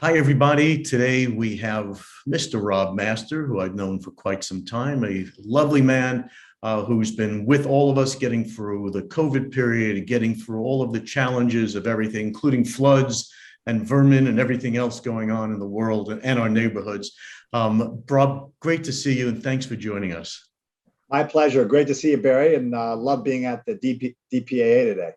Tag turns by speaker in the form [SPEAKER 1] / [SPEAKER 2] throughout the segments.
[SPEAKER 1] Hi, everybody. Today we have Mr. Rob Master, who I've known for quite some time, a lovely man who's been with all of us getting through the COVID period, getting through all of the challenges of everything, including floods and vermin and everything else going on in the world and our neighborhoods. Rob, great to see you, and thanks for joining us.
[SPEAKER 2] My pleasure. Great to see you, Barry, and love being at the DPAA today.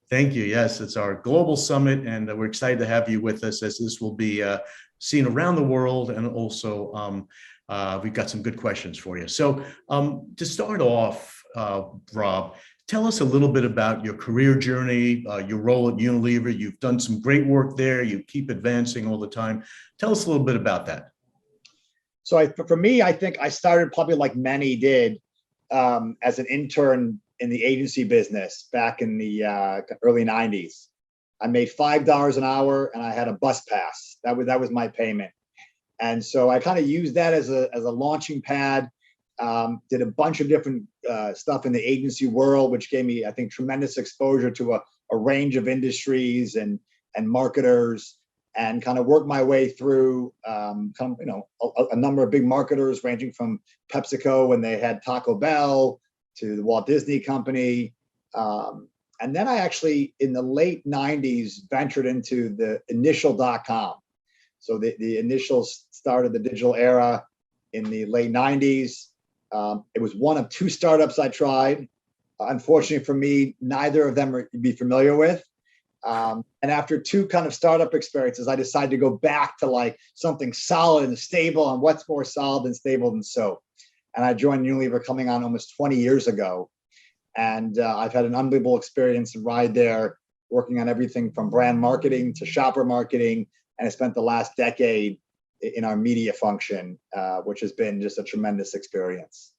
[SPEAKER 1] Thank you. Yes, it's our global summit, and we're excited to have you with us as this will be seen around the world. And also, we've got some good questions for you. So to start off, Rob, tell us a little bit about your career journey, your role at Unilever. You've done some great work there. You keep advancing all the time. Tell us a little bit about that.
[SPEAKER 2] So for me, I think I started probably like many did as an intern in the agency business back in the early 90s. I made $5 an hour and I had a bus pass. That was my payment. And so I kind of used that as a launching pad, did a bunch of different stuff in the agency world, which gave me, I think, tremendous exposure to a range of industries and marketers, and kind of worked my way through a number of big marketers ranging from PepsiCo when they had Taco Bell to the Walt Disney Company. And then I actually, in the late 90s, ventured into the initial.com. So the initial start of the digital era in the late 90s. It was one of two startups I tried. Unfortunately for me, neither of them you'd be familiar with. And after two kind of startup experiences, I decided to go back to like something solid and stable. And what's more solid and stable than soap? And I joined Unilever coming on almost 20 years ago. And I've had an unbelievable experience and ride there, working on everything from brand marketing to shopper marketing. And I spent the last decade in our media function, which has been just a tremendous experience.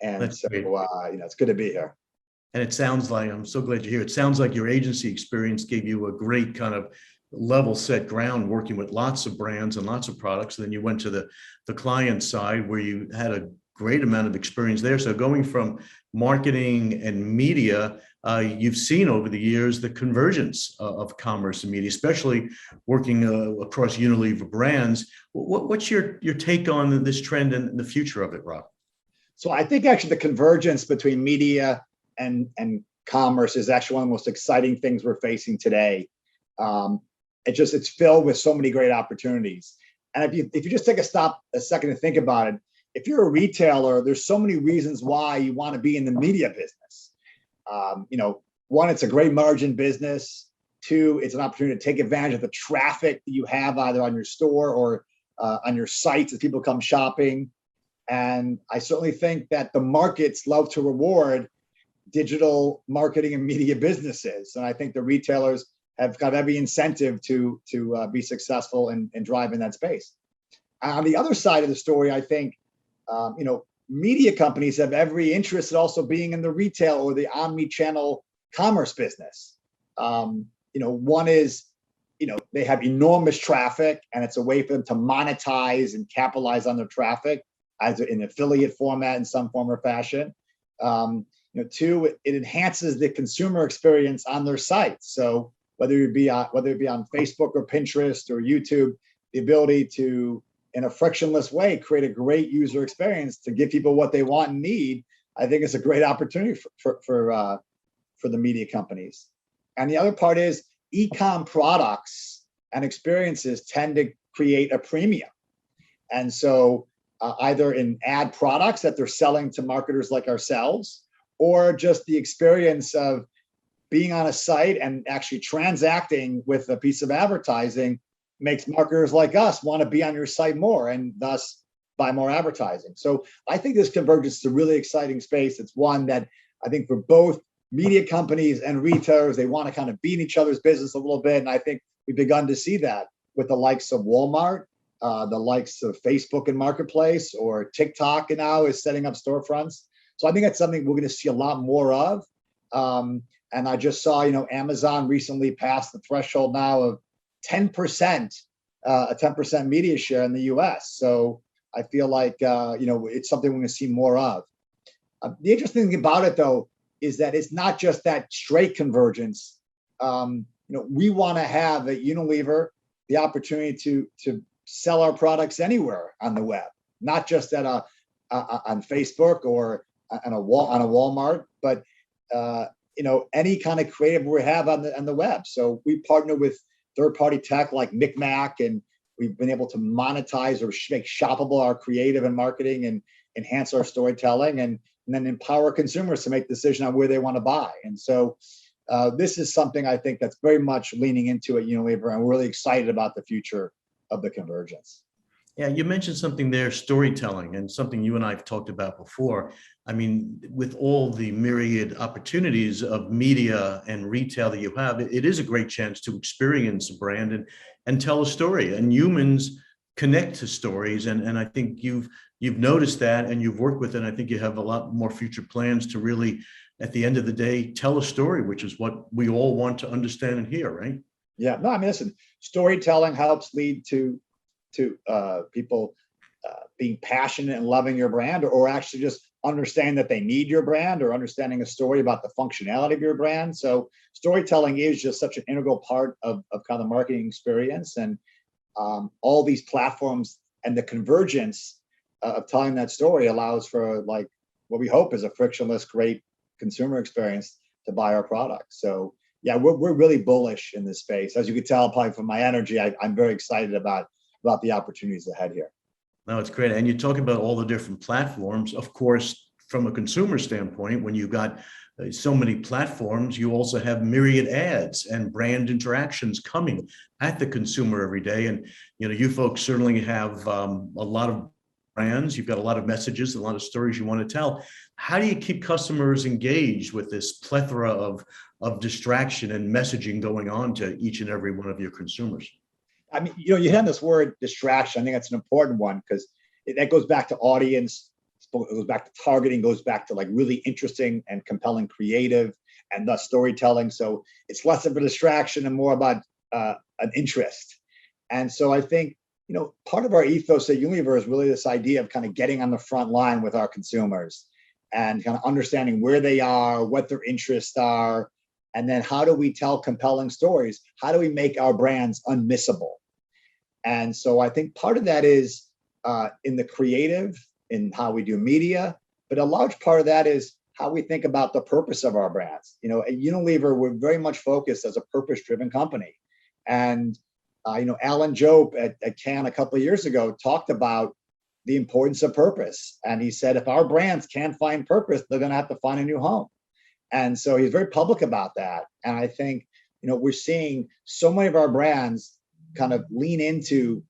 [SPEAKER 2] And That's so, it's good to be here.
[SPEAKER 1] And it sounds like, I'm so glad you're here. It sounds like your agency experience gave you a great kind of level set ground working with lots of brands and lots of products. And then you went to the client side where you had a great amount of experience there. So going from marketing and media, you've seen over the years the convergence of commerce and media, especially working across Unilever brands. What's your take on this trend and the future of it, Rob?
[SPEAKER 2] So I think actually the convergence between media and commerce is actually one of the most exciting things we're facing today. It's filled with so many great opportunities. And if you just take a second to think about it, if you're a retailer, there's so many reasons why you want to be in the media business. One, it's a great margin business. Two, it's an opportunity to take advantage of the traffic that you have either on your store or on your sites as people come shopping. And I certainly think that the markets love to reward digital marketing and media businesses. And I think the retailers have got every incentive to be successful and drive in that space. On the other side of the story, I think media companies have every interest in also being in the retail or the omni-channel commerce business. One is, they have enormous traffic, and it's a way for them to monetize and capitalize on their traffic as in affiliate format in some form or fashion. Two, it enhances the consumer experience on their sites. So whether it be on Facebook or Pinterest or YouTube, the ability to, in a frictionless way, create a great user experience to give people what they want and need, I think it's a great opportunity for the media companies. And the other part is e-com products and experiences tend to create a premium. And so either in ad products that they're selling to marketers like ourselves, or just the experience of being on a site and actually transacting with a piece of advertising makes marketers like us want to be on your site more and thus buy more advertising. So I think this convergence is a really exciting space. It's one that I think for both media companies and retailers, they want to kind of be in each other's business a little bit. And I think we've begun to see that with the likes of Walmart, the likes of Facebook and Marketplace, or TikTok now is setting up storefronts. So I think that's something we're going to see a lot more of. And I just saw, Amazon recently passed the threshold now of 10%, a 10% media share in the US. So I feel like, it's something we're going to see more of. The interesting thing about it, though, is that it's not just that straight convergence. We want to have at Unilever the opportunity to sell our products anywhere on the web, not just at on Facebook or on a Walmart, but any kind of creative we have on the web. So we partner with third-party tech like Micmac, and we've been able to monetize or make shoppable our creative and marketing and enhance our storytelling, and then empower consumers to make decisions on where they want to buy. And so this is something I think that's very much leaning into at Unilever, and we're really excited about the future of the convergence.
[SPEAKER 1] Yeah, you mentioned something there, storytelling, and something you and I have talked about before. I mean, with all the myriad opportunities of media and retail that you have, it is a great chance to experience a brand and tell a story. And humans connect to stories, and I think you've noticed that, and you've worked with it. And I think you have a lot more future plans to really, at the end of the day, tell a story, which is what we all want to understand and hear, right?
[SPEAKER 2] Yeah, no, I mean, listen, storytelling helps lead to people being passionate and loving your brand, or actually just understand that they need your brand, or understanding a story about the functionality of your brand. So storytelling is just such an integral part of kind of the marketing experience, and all these platforms and the convergence of telling that story allows for like what we hope is a frictionless, great consumer experience to buy our products. So yeah, we're really bullish in this space. As you could tell probably from my energy, I'm very excited about the opportunities ahead here.
[SPEAKER 1] No, it's great. And you talk about all the different platforms. Of course, from a consumer standpoint, when you've got so many platforms, you also have myriad ads and brand interactions coming at the consumer every day. And, you folks certainly have a lot of brands. You've got a lot of messages, a lot of stories you want to tell. How do you keep customers engaged with this plethora of distraction and messaging going on to each and every one of your consumers?
[SPEAKER 2] I mean, you hit on this word distraction. I think that's an important one, because that goes back to audience, it goes back to targeting, goes back to like really interesting and compelling creative, and thus storytelling. So it's less of a distraction and more about an interest. And so I think, part of our ethos at Unilever is really this idea of kind of getting on the front line with our consumers and kind of understanding where they are, what their interests are, and then how do we tell compelling stories? How do we make our brands unmissable? And so I think part of that is in the creative, in how we do media, but a large part of that is how we think about the purpose of our brands. At Unilever, we're very much focused as a purpose-driven company. And Alan Jope at Cannes a couple of years ago talked about the importance of purpose. And he said, if our brands can't find purpose, they're going to have to find a new home. And so he's very public about that. And I think, we're seeing so many of our brands kind of lean into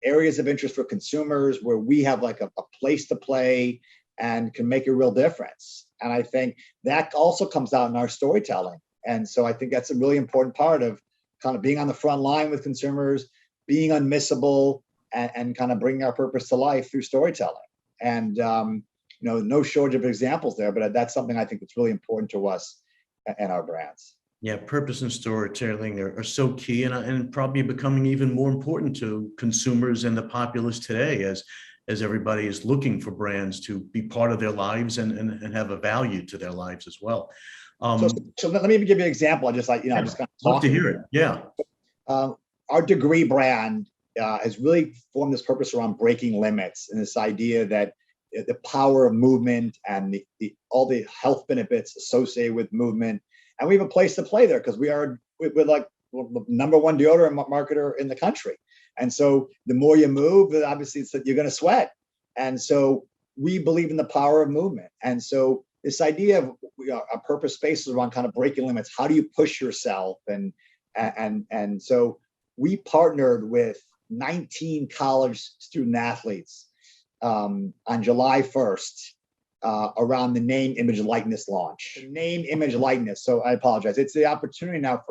[SPEAKER 2] areas of interest for consumers where we have like a place to play and can make a real difference. And I think that also comes out in our storytelling. And so I think that's a really important part of kind of being on the front line with consumers, being unmissable, and kind of bringing our purpose to life through storytelling. And, no shortage of examples there, but that's something I think that's really important to us and our brands.
[SPEAKER 1] Yeah, purpose and storytelling are so key, and probably becoming even more important to consumers and the populace today, as everybody is looking for brands to be part of their lives and have a value to their lives as well.
[SPEAKER 2] So let me give you an example. I just kind of
[SPEAKER 1] love to hear it. Yeah.
[SPEAKER 2] Our Degree brand has really formed this purpose around breaking limits, and this idea that the power of movement and all the health benefits associated with movement. And we have a place to play there because we're like the number one deodorant marketer in the country. And so the more you move, obviously it's that you're going to sweat. And so we believe in the power of movement. And so this idea of our purpose space is around kind of breaking limits. How do you push yourself? And so we partnered with 19 college student athletes on July 1st around the name, image, likeness launch. Name, image, likeness. So I apologize. It's the opportunity now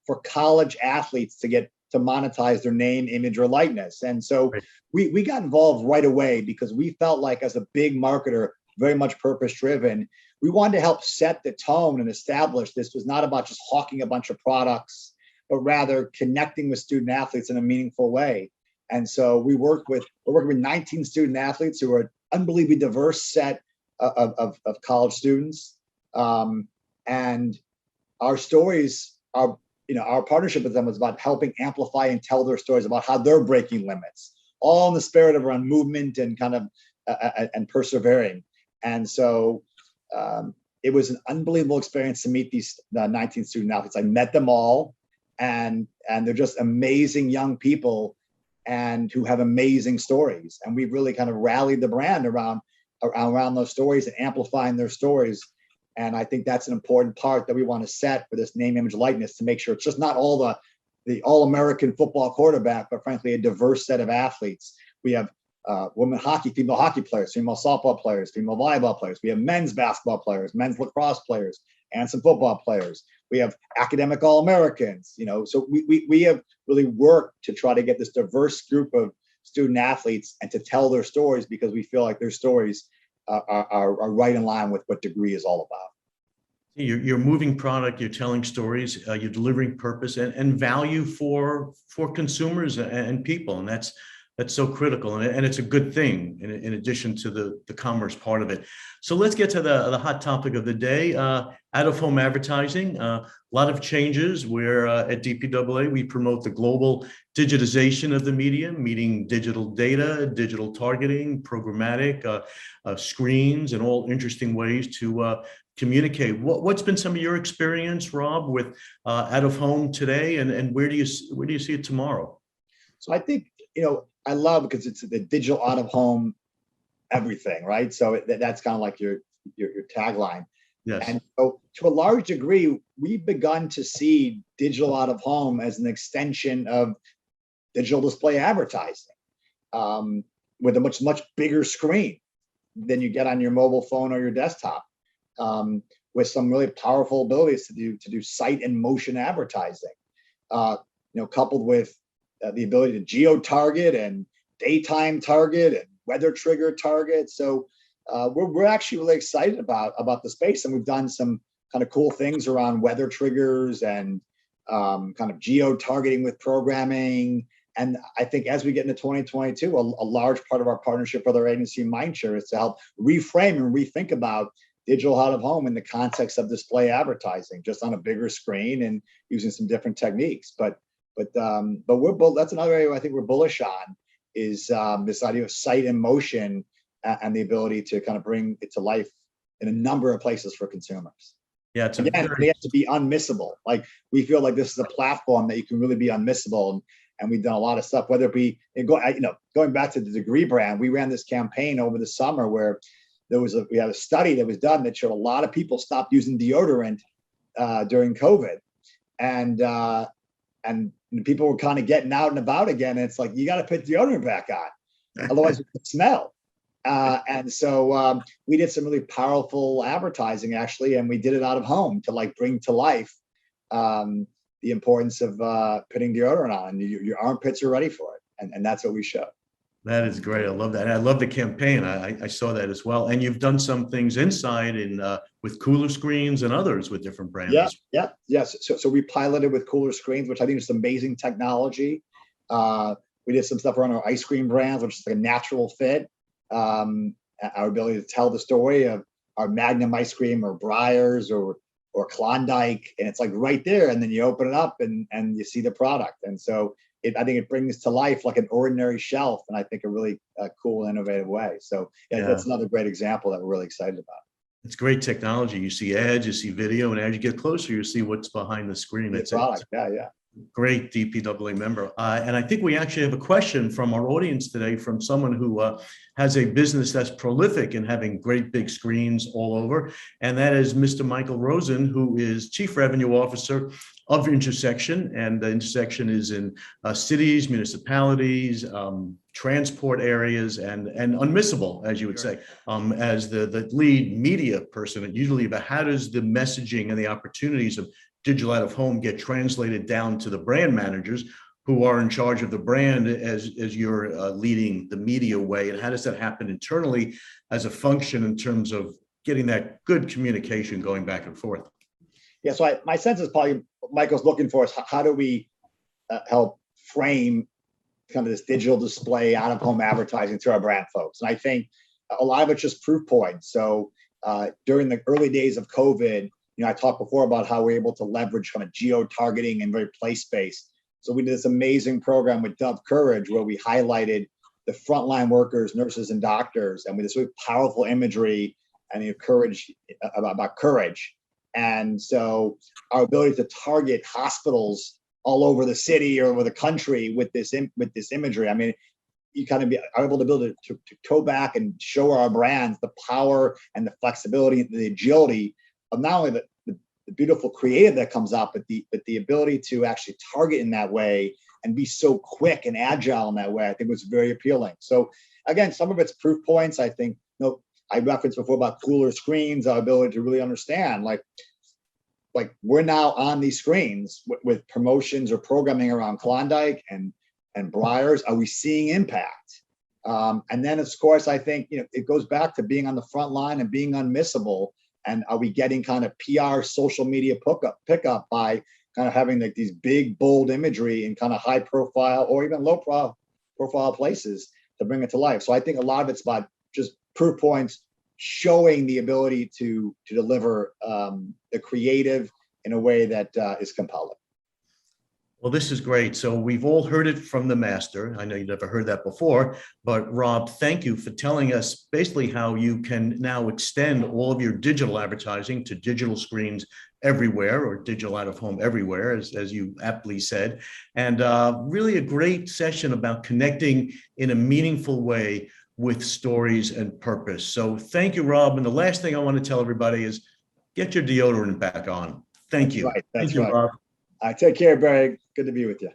[SPEAKER 2] for college athletes to monetize their name, image, or likeness. And so we got involved right away because we felt like, as a big marketer, very much purpose-driven, we wanted to help set the tone and establish this was not about just hawking a bunch of products, but rather connecting with student athletes in a meaningful way. And so we're working with 19 student athletes who are an unbelievably diverse set of college students. And our stories are our partnership with them was about helping amplify and tell their stories about how they're breaking limits, all in the spirit of around movement and kind of and persevering. And so it was an unbelievable experience to meet these 19 student athletes. I met them all, and they're just amazing young people and who have amazing stories. And we've really kind of rallied the brand around those stories and amplifying their stories. And I think that's an important part that we want to set for this name, image, likeness, to make sure it's just not all the all-American football quarterback, but frankly, a diverse set of athletes. We have women hockey, female hockey players, female softball players, female volleyball players. We have men's basketball players, men's lacrosse players, and some football players. We have academic All-Americans, so we have really worked to try to get this diverse group of student athletes and to tell their stories, because we feel like their stories are right in line with what Degree is all about.
[SPEAKER 1] You're moving product, you're telling stories, you're delivering purpose and value for consumers and people. And that's so critical. And it's a good thing in addition to the commerce part of it. So let's get to the hot topic of the day, out-of-home advertising. A lot of changes where at DPAA, we promote the global digitization of the media, meaning digital data, digital targeting, programmatic, screens, and all interesting ways to communicate. What's been some of your experience, Rob, with out-of-home today, and where do you see it tomorrow?
[SPEAKER 2] So I think, I love, because it's the digital out-of-home everything, right? So that's kind of like your tagline.
[SPEAKER 1] Yes.
[SPEAKER 2] And so to a large degree, we've begun to see digital out-of-home as an extension of digital display advertising, with a much, much bigger screen than you get on your mobile phone or your desktop, with some really powerful abilities to do sight and motion advertising, coupled with the ability to geo-target and daytime target and weather trigger target. So we're actually really excited about the space, and we've done some kind of cool things around weather triggers and kind of geo-targeting with programming. And I think as we get into 2022, a large part of our partnership with our agency Mindshare is to help reframe and rethink about digital out-of-home in the context of display advertising, just on a bigger screen and using some different techniques. But that's another area I think we're bullish on, is this idea of sight and motion and the ability to kind of bring it to life in a number of places for consumers.
[SPEAKER 1] Yeah,
[SPEAKER 2] they have to be unmissable. Like, we feel like this is a platform that you can really be unmissable, and we've done a lot of stuff. Whether it be going back to the Degree brand, we ran this campaign over the summer where we had a study that was done that showed a lot of people stopped using deodorant during COVID, and people were kind of getting out and about again. And it's like, you got to put deodorant back on, otherwise it can smell. And so we did some really powerful advertising, actually, and we did it out of home to bring to life the importance of putting deodorant on. Your armpits are ready for it, and that's what we show.
[SPEAKER 1] That is great. I love that. And I love the campaign. I saw that as well. And you've done some things inside with cooler screens and others with different brands.
[SPEAKER 2] Yes. So we piloted with cooler screens, which I think is amazing technology. We did some stuff around our ice cream brands, which is like a natural fit. Our ability to tell the story of our Magnum ice cream or Breyers or Klondike, and it's like right there, and then you open it up and you see the product. And so I think it brings to life like an ordinary shelf, and I think a really cool, innovative way. So that's another great example that we're really excited about.
[SPEAKER 1] It's great technology. You see ads, you see video, and as you get closer, you see what's behind the screen.
[SPEAKER 2] It's product. Yeah.
[SPEAKER 1] Great DPAA member. And I think we actually have a question from our audience today from someone who has a business that's prolific in having great big screens all over. And that is Mr. Michael Rosen, who is Chief Revenue Officer of Intersection. And the Intersection is in cities, municipalities, transport areas, and unmissable, as you would say, as the lead media person. And usually, but how does the messaging and the opportunities of digital out of home get translated down to the brand managers who are in charge of the brand as you're leading the media way? And how does that happen internally as a function in terms of getting that good communication going back and forth?
[SPEAKER 2] Yeah, so my sense is probably Michael's looking for is how do we help frame kind of this digital display out of home advertising to our brand folks? And I think a lot of it's just proof points. So during the early days of COVID, I talked before about how we're able to leverage kind of geo-targeting and very place-based. So we did this amazing program with Dove Courage where we highlighted the frontline workers, nurses, and doctors, and with this really powerful imagery and courage about courage. And so our ability to target hospitals all over the city or over the country with this imagery, I mean, you kind of are able to build it to go back and show our brands the power and the flexibility and the agility of not only the beautiful creative that comes out, but the ability to actually target in that way and be so quick and agile in that way, I think was very appealing. So again, some of it's proof points. I think, I referenced before about cooler screens, our ability to really understand, like we're now on these screens with promotions or programming around Klondike and Briars. Are we seeing impact? And then, of course, I think it goes back to being on the front line and being unmissable. And are we getting kind of PR, social media pickup by kind of having like these big, bold imagery in kind of high profile or even low profile places to bring it to life? So I think a lot of it's about just proof points, showing the ability to deliver the creative in a way that is compelling.
[SPEAKER 1] Well, this is great. So we've all heard it from the master. I know you never heard that before, but Rob, thank you for telling us basically how you can now extend all of your digital advertising to digital screens everywhere, or digital out of home everywhere, as you aptly said. And really a great session about connecting in a meaningful way with stories and purpose. So thank you, Rob. And the last thing I want to tell everybody is get your deodorant back on. Thank you.
[SPEAKER 2] That's
[SPEAKER 1] Thank you,
[SPEAKER 2] right.
[SPEAKER 1] Rob.
[SPEAKER 2] Take care, Barry. Good to be with you.